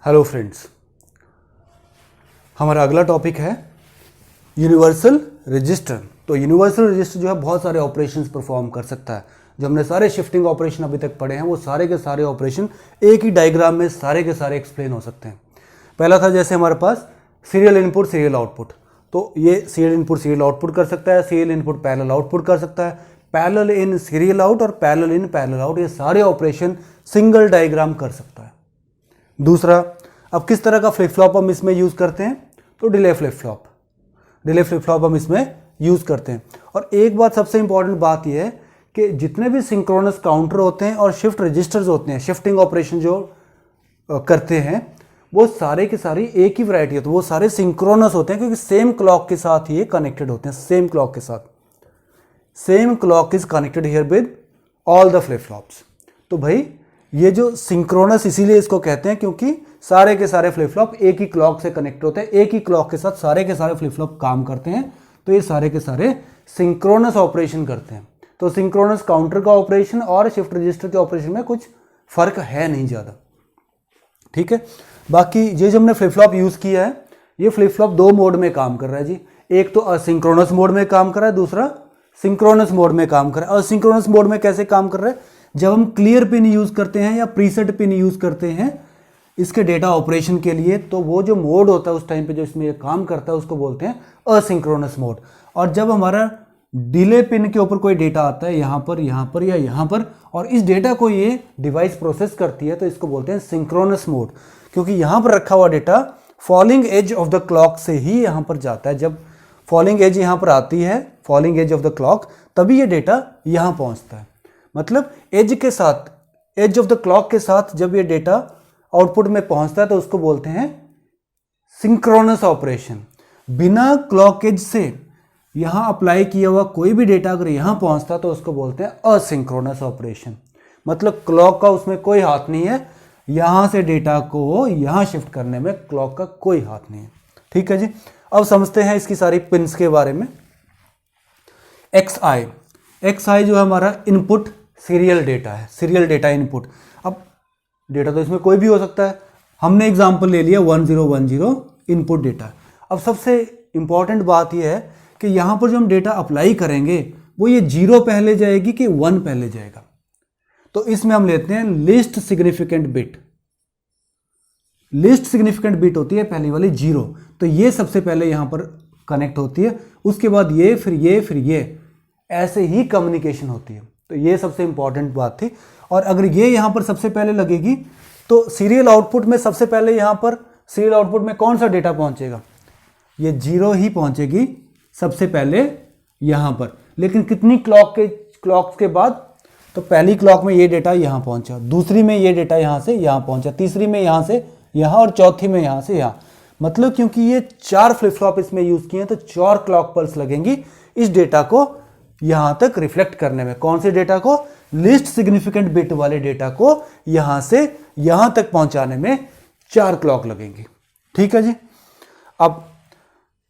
Hello friends, हमारा अगला topic है यूनिवर्सल रजिस्टर। तो यूनिवर्सल रजिस्टर जो है बहुत सारे ऑपरेशंस परफॉर्म कर सकता है। जो हमने सारे शिफ्टिंग ऑपरेशन अभी तक पढ़े हैं वो सारे के सारे ऑपरेशन एक ही डायग्राम में सारे के सारे एक्सप्लेन हो सकते हैं। पहला था जैसे हमारे पास सीरियल इनपुट सीरियल आउटपुट, तो ये सीरियल इनपुट सीरियल आउटपुट कर सकता है, सीरियल इनपुट पैरेलल आउटपुट कर सकता है, पैरेलल इन सीरियल आउट और पैरेलल इन पैरेलल आउट, ये सारे ऑपरेशन सिंगल डायग्राम कर सकता है। दूसरा, अब किस तरह का फ्लिप फ्लॉप हम इसमें यूज़ करते हैं, तो delay flip flop, delay flip flop हम इसमें यूज़ करते हैं। और एक बात सबसे इंपॉर्टेंट बात यह है कि जितने भी सिंक्रोनस काउंटर होते हैं और शिफ्ट रजिस्टर्स होते हैं, शिफ्टिंग ऑपरेशन जो करते हैं, वो सारे के सारे एक ही वैरायटी होती है, वो सारे सिंक्रोनस होते हैं क्योंकि सेम क्लॉक के साथ ये कनेक्टेड होते हैं। सेम क्लॉक के साथ, same clock is connected here with all the flip flops. तो भाई ये जो सिंक्रोनस इसीलिए इसको कहते हैं क्योंकि सारे के सारे फ्लिप फ्लॉप एक ही क्लॉक से कनेक्ट होते हैं, एक ही क्लॉक के साथ सारे के सारे फ्लिप फ्लॉप काम करते हैं, तो ये सारे के सारे सिंक्रोनस ऑपरेशन करते हैं। तो सिंक्रोनस काउंटर का ऑपरेशन और शिफ्ट रजिस्टर के ऑपरेशन में कुछ फर्क है नहीं ज़्यादा, ठीक है। बाकी ये जो हमने फ्लिप फ्लॉप यूज़ किया है, ये फ्लिप फ्लॉप दो मोड में काम कर रहा है जी। एक तो असिंक्रोनस मोड में काम कर रहा है, दूसरा सिंक्रोनस मोड में काम कर रहा है। असिंक्रोनस मोड में कैसे काम कर रहा है, जब हम क्लियर पिन यूज़ करते हैं या प्रीसेट पिन यूज़ करते हैं इसके डेटा ऑपरेशन के लिए, तो वो जो मोड होता है उस टाइम पे जो इसमें ये काम करता है उसको बोलते हैं असिंक्रोनस मोड। और जब हमारा डिले पिन के ऊपर कोई डेटा आता है यहाँ पर या यहाँ पर, और इस डेटा को ये डिवाइस प्रोसेस करती है, तो इसको बोलते हैं सिंक्रोनस मोड, क्योंकि यहाँ पर रखा हुआ data falling edge of the clock से ही यहाँ पर जाता है। जब फॉलिंग एज यहाँ पर आती है, falling edge of the clock, तभी ये डेटा यहाँ पहुँचता है। मतलब एज के साथ, एज ऑफ द क्लॉक के साथ जब ये डेटा आउटपुट में पहुँचता है तो उसको बोलते हैं सिंक्रोनस ऑपरेशन। बिना क्लॉक एज से यहाँ अप्लाई किया हुआ कोई भी डेटा अगर यहाँ पहुँचता तो उसको बोलते हैं असिंक्रोनस ऑपरेशन। मतलब क्लॉक का उसमें कोई हाथ नहीं है, यहाँ से डेटा को यहाँ शिफ्ट करने में क्लॉक का कोई हाथ नहीं है, ठीक है जी। अब समझते हैं इसकी सारी पिन्स के बारे में। XI जो है हमारा इनपुट सीरियल डेटा है, सीरियल डेटा इनपुट। अब डेटा तो इसमें कोई भी हो सकता है, हमने एग्जांपल ले लिया 1010 इनपुट डेटा। अब सबसे इंपॉर्टेंट बात यह है कि यहाँ पर जो हम डेटा अप्लाई करेंगे वो ये 0 पहले जाएगी कि 1 पहले जाएगा। तो इसमें हम लेते हैं least significant bit. Least significant bit होती है पहली वाली 0, तो ये सबसे पहले यहाँ पर कनेक्ट होती है, उसके बाद ये, फिर ये, फिर ये, ऐसे ही कम्युनिकेशन होती है। तो ये सबसे इंपॉर्टेंट बात थी। और अगर ये यहाँ पर सबसे पहले लगेगी तो सीरियल आउटपुट में सबसे पहले यहाँ पर सीरियल आउटपुट में कौन सा डेटा पहुँचेगा, ये 0 ही पहुँचेगी सबसे पहले यहाँ पर। लेकिन कितनी क्लॉक्स के बाद, तो पहली क्लॉक में ये डेटा यहाँ पहुँचा, दूसरी में ये डेटा यहाँ से यहाँ पहुँचा, तीसरी में यहाँ से यहाँ, और चौथी में यहाँ से यहाँ। मतलब क्योंकि ये 4 फ्लिप फ्लॉप इसमें यूज़ किए हैं तो 4 क्लॉक पल्स लगेंगी इस डेटा को यहाँ तक रिफ्लेक्ट करने में। कौन से डेटा को, लिस्ट सिग्निफिकेंट बिट वाले डेटा को यहाँ से यहाँ तक पहुँचाने में 4 क्लॉक लगेंगी, ठीक है जी। अब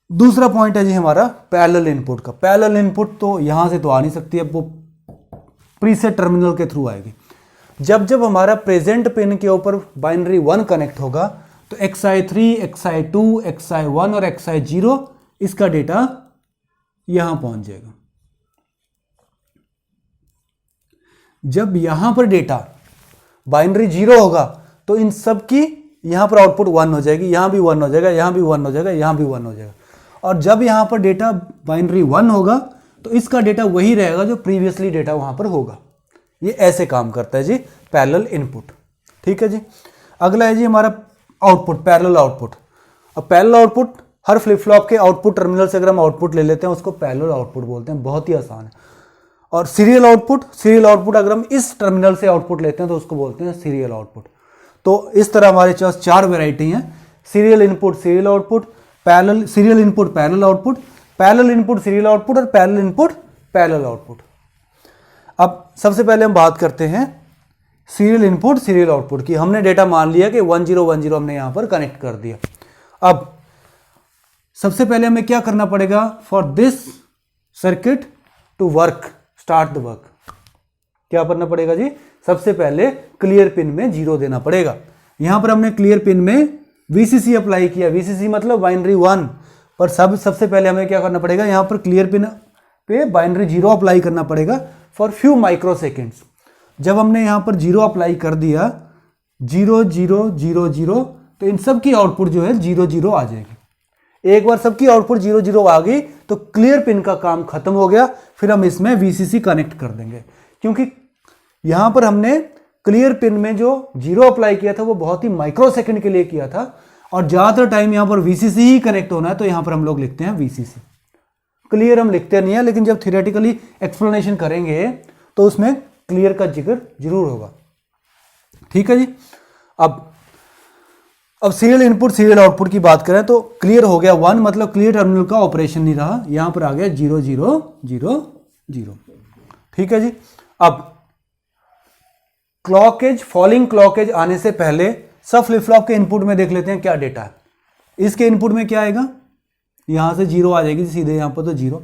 दूसरा पॉइंट है जी हमारा पैरेलल इनपुट का। पैरेलल इनपुट तो यहाँ से तो आ नहीं सकती, अब वो प्रीसेट टर्मिनल के थ्रू आएगी। जब जब हमारा प्रेजेंट पिन के ऊपर बाइनरी 1 कनेक्ट होगा तो XI3, XI2, XI1 और XI0 इसका डेटा यहां पहुंच जाएगा। जब यहां पर डेटा बाइनरी 0 होगा तो इन सब की यहां पर आउटपुट 1 हो जाएगी, यहां भी 1 हो जाएगा, यहां भी 1 हो जाएगा, यहां भी 1 हो जाएगा। और जब यहां पर डेटा बाइनरी 1 होगा तो इसका डेटा वही रहेगा जो प्रीवियसली डेटा वहां पर होगा। ये ऐसे काम करता है जी पैरेलल इनपुट, ठीक है जी। अगला है जी हमारा आउटपुट, पैरेलल आउटपुट। अब पैरेलल आउटपुट हर फ्लिप फ्लॉप के आउटपुट टर्मिनल से अगर हम आउटपुट ले लेते हैं उसको पैरेलल आउटपुट बोलते हैं, बहुत ही आसान है। और सीरियल आउटपुट अगर हम इस टर्मिनल से आउटपुट लेते हैं तो उसको बोलते हैं सीरियल आउटपुट। तो इस तरह हमारे पास 4 वेराइटी हैं, serial input serial output, parallel serial input parallel output, parallel input serial output और पैरेलल इनपुट पैरेलल आउटपुट। अब सबसे पहले हम बात करते हैं सीरियल इनपुट सीरियल आउटपुट की। हमने डेटा मान लिया कि 1010 हमने यहाँ पर कनेक्ट कर दिया। अब सबसे पहले हमें क्या करना पड़ेगा, for this circuit to work, start the work, क्या करना पड़ेगा जी, सबसे पहले क्लियर पिन में 0 देना पड़ेगा। यहाँ पर हमने क्लियर पिन में VCC अप्लाई किया, VCC मतलब बाइनरी 1, पर सबसे पहले हमें क्या करना पड़ेगा, यहाँ पर क्लियर पिन पे बाइनरी 0 अप्लाई करना पड़ेगा फॉर फ्यू माइक्रो सेकेंड्स। जब हमने यहाँ पर 0 अप्लाई कर दिया, 0 0 0 0, तो इन सब की आउटपुट जो है 0 0 आ जाएगी। एक बार सबकी आउटपुट 0 0 आ गई तो क्लियर पिन का काम खत्म हो गया। फिर हम इसमें VCC कनेक्ट कर देंगे, क्योंकि यहाँ पर हमने क्लियर पिन में जो 0 अप्लाई किया था वो बहुत ही माइक्रो सेकंड के लिए किया था, और ज़्यादातर टाइम यहाँ पर VCC ही कनेक्ट होना है, तो यहाँ पर हम लोग लिखते हैं VCC। क्लियर हम लिखते नहीं है, लेकिन जब थियोरेटिकली एक्सप्लेनेशन करेंगे तो उसमें क्लियर का जिक्र जरूर होगा। ठीक है जी। अब सीरियल इनपुट सीरियल आउटपुट की बात करें तो क्लियर हो गया 1, मतलब क्लियर टर्मिनल का ऑपरेशन नहीं रहा, यहाँ पर आ गया 0 0 0 0। ठीक है जी। अब क्लॉक फॉलिंग क्लॉक एज आने से पहले सब फ्लिप फ्लॉप के इनपुट में देख लेते हैं क्या डेटा है। इसके इनपुट में क्या आएगा, यहां से 0 आ जाएगी सीधे, यहां पर तो 0,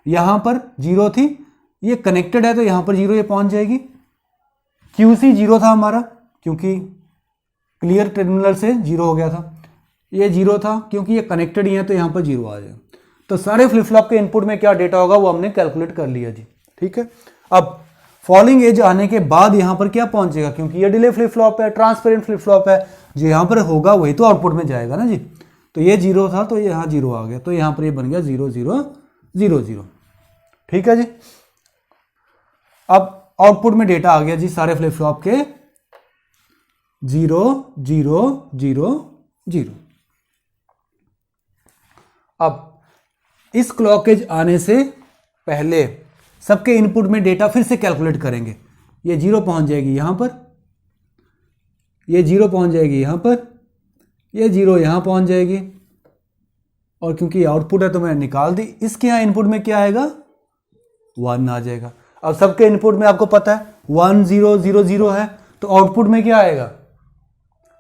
यहां पर 0 थी, ये कनेक्टेड है तो यहां पर 0 ये पहुंच जाएगी। QC 0 था हमारा, क्योंकि क्लियर टर्मिनल से 0 हो गया था, ये 0 था क्योंकि ये कनेक्टेड ही है तो यहां पर 0 आ जाएगा। तो सारे फ्लिप फ्लॉप के इनपुट में क्या डेटा होगा वो हमने कैलकुलेट कर लिया जी। ठीक है। अब फॉलिंग एज आने के बाद यहां पर क्या पहुंचेगा, क्योंकि ये डिले फ्लिप फ्लॉप है, ट्रांसपेरेंट फ्लिप फ्लॉप है, जो यहां पर होगा वही तो आउटपुट में जाएगा ना जी। तो ये 0 था तो यहां 0 आ गया, तो यहां पर ये बन गया 0 0 0 0। ठीक है जी। अब आउटपुट में डेटा आ गया जी सारे फ्लिप फ्लॉप के 0 0 0 0। अब इस क्लॉक एज आने से पहले सबके इनपुट में डेटा फिर से कैलकुलेट करेंगे। ये 0 पहुंच जाएगी यहां पर, ये 0 पहुंच जाएगी यहां पर, ये 0 यहां पहुंच जाएगी, और क्योंकि आउटपुट है तो मैंने निकाल दी। इसके यहां इनपुट में क्या आएगा, 1 आ जाएगा। अब सबके इनपुट में आपको पता है 1 0 0 0 है, तो आउटपुट में क्या आएगा,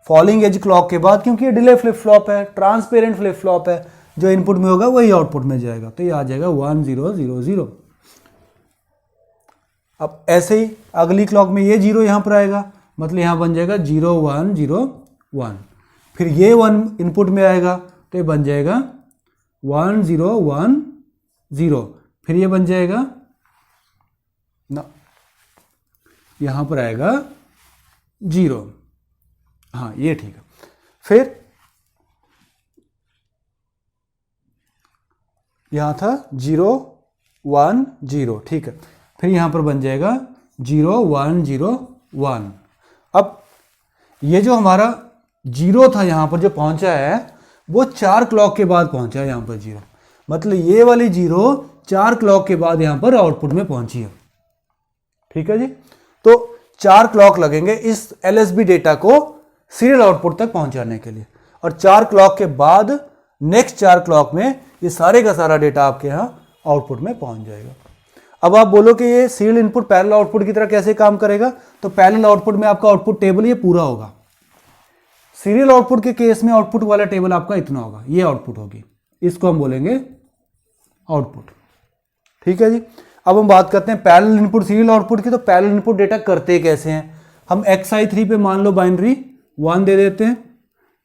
फॉलिंग एज क्लॉक के बाद, क्योंकि ये डिले फ्लिप फ्लॉप है, ट्रांसपेरेंट फ्लिप फ्लॉप है, जो इनपुट में होगा वही आउटपुट में जाएगा, तो ये आ जाएगा 1 0 0 0। अब ऐसे ही अगली क्लॉक में ये 0 यहां पर आएगा, मतलब यहां बन जाएगा 0 1 0 1। फिर ये 1 इनपुट में आएगा तो ये बन जाएगा 1 0 1 0। फिर ये बन जाएगा ना, यहां पर आएगा 0, हाँ ये ठीक है। फिर यहां था 0 1 0, ठीक है। फिर यहां पर बन जाएगा 0 1 0 1। अब ये जो हमारा 0 था यहां पर जो पहुंचा है वो 4 क्लॉक के बाद पहुंचा है यहां पर 0, मतलब ये वाली 0 4 क्लॉक के बाद यहां पर आउटपुट में पहुंची है। ठीक है जी। तो 4 क्लॉक लगेंगे इस LSB डेटा को सीरियल आउटपुट तक पहुंचाने के लिए, और 4 क्लॉक के बाद नेक्स्ट 4 क्लॉक में ये सारे का सारा डेटा आपके यहां आउटपुट में पहुंच जाएगा। अब आप बोलो कि ये सीरियल इनपुट पैरेलल आउटपुट की तरह कैसे काम करेगा, तो पैरेलल आउटपुट में आपका आउटपुट टेबल ये पूरा होगा। सीरियल आउटपुट के केस में आउटपुट वाला टेबल आपका इतना होगा, ये आउटपुट होगी, इसको हम बोलेंगे आउटपुट। ठीक है जी। अब हम बात करते हैं पैरेलल इनपुट सीरियल आउटपुट की। तो पैरेलल इनपुट डेटा करते कैसे हैं, हम XI3 पे मान लो बाइनरी 1 दे देते हैं,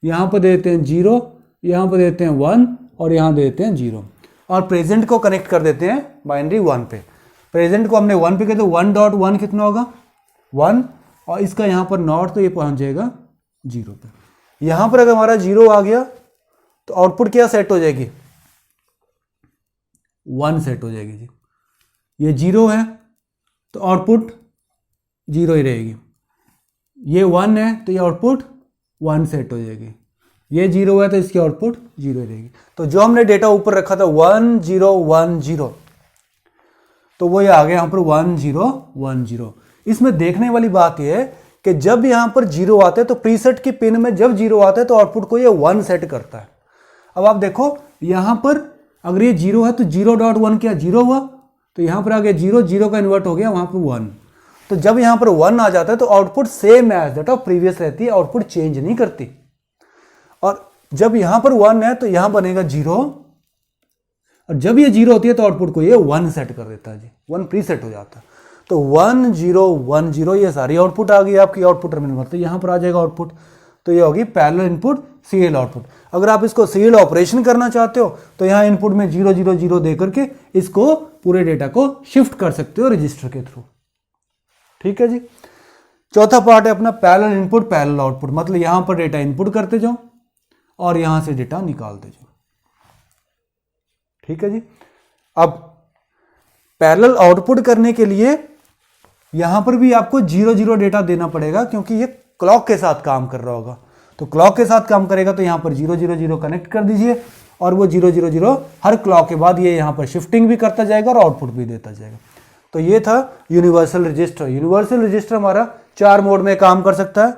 यहां पर दे देते हैं 0, यहां पर देते हैं 1, और यहां दे देते हैं 0, और प्रेजेंट को कनेक्ट कर देते हैं बाइनरी 1 पे। प्रेजेंट को हमने 1 पे कहते हैं, 1.1 कितना होगा 1, और इसका यहां पर नॉट, तो ये पहुंच जाएगा 0 पे। यहां पर अगर हमारा 0 आ गया तो आउटपुट क्या सेट हो जाएगी, 1 सेट हो जाएगी जी। ये 0 है तो आउटपुट 0 ही रहेगी, ये 1 है तो ये आउटपुट 1 सेट हो जाएगी, ये 0 है तो इसकी आउटपुट 0 ही रहेगी। तो जो हमने डेटा ऊपर रखा था 1 0 1 0, तो वो ये आ गया यहां पर 1 0 1 0। इसमें देखने वाली बात यह है कि जब यहां पर 0 आता है तो प्रीसेट की पिन में जब 0 आता है तो आउटपुट को ये 1 सेट करता है। अब आप देखो यहां पर अगर ये 0 है तो 0.1 क्या 0 हुआ, तो यहां पर आ गया 0, 0 का इन्वर्ट हो गया वहां पर 1। तो जब यहां पर 1 आ जाता है तो output same as that of previous रहती है, आउटपुट चेंज नहीं करती। और जब यहां पर 1 है तो यहां बनेगा 0, और जब ये 0 होती है तो आउटपुट को ये 1 सेट कर देता है जी, 1 प्रीसेट हो जाता है। तो 1 0 1 0 ये सारी आउटपुट आ गई आपकी आउटपुट टर्मिनल, मतलब यहां पर आ जाएगा आउटपुट। तो ये होगी पैरेलल इनपुट सीरियल आउटपुट। अगर आप इसको सीरियल ऑपरेशन करना चाहते हो तो यहाँ इनपुट में 0 0 0 दे करके इसको पूरे डेटा को शिफ्ट कर सकते हो रजिस्टर के थ्रू। ठीक है जी। चौथा पार्ट है अपना पैरेलल इनपुट पैरेलल आउटपुट, मतलब यहां पर डेटा इनपुट करते जाओ और यहां से डेटा निकालते जाओ। ठीक है जी। अब पैरेलल आउटपुट करने के लिए यहां पर भी आपको 0 0 डेटा देना पड़ेगा, क्योंकि ये क्लॉक के साथ काम कर रहा होगा। तो क्लॉक के साथ काम करेगा तो यहां पर 0 0 0 कनेक्ट कर दीजिए और वो 0 0 0 हर क्लॉक के बाद ये यहां पर शिफ्टिंग भी करता जाएगा और आउटपुट भी देता जाएगा। तो ये था यूनिवर्सल रजिस्टर। यूनिवर्सल रजिस्टर हमारा 4 मोड में काम कर सकता है,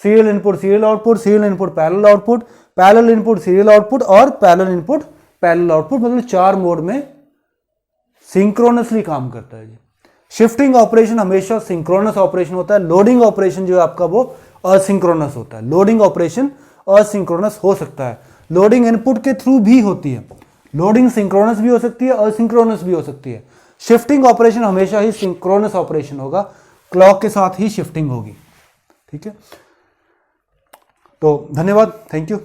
serial input serial output, serial input parallel output, parallel input serial output और पैरेलल इनपुट पैरेलल आउटपुट, मतलब 4 मोड में सिंक्रोनसली काम करता है जी। शिफ्टिंग ऑपरेशन हमेशा सिंक्रोनस ऑपरेशन होता है। लोडिंग ऑपरेशन जो है आपका वो असिंक्रोनस होता है। लोडिंग ऑपरेशन असिंक्रोनस हो सकता है, लोडिंग इनपुट के थ्रू भी होती है। लोडिंग सिंक्रोनस भी हो सकती है, असिंक्रोनस भी हो सकती है। शिफ्टिंग ऑपरेशन हमेशा ही सिंक्रोनस ऑपरेशन होगा, क्लॉक के साथ ही शिफ्टिंग होगी। ठीक है, तो धन्यवाद, थैंक यू।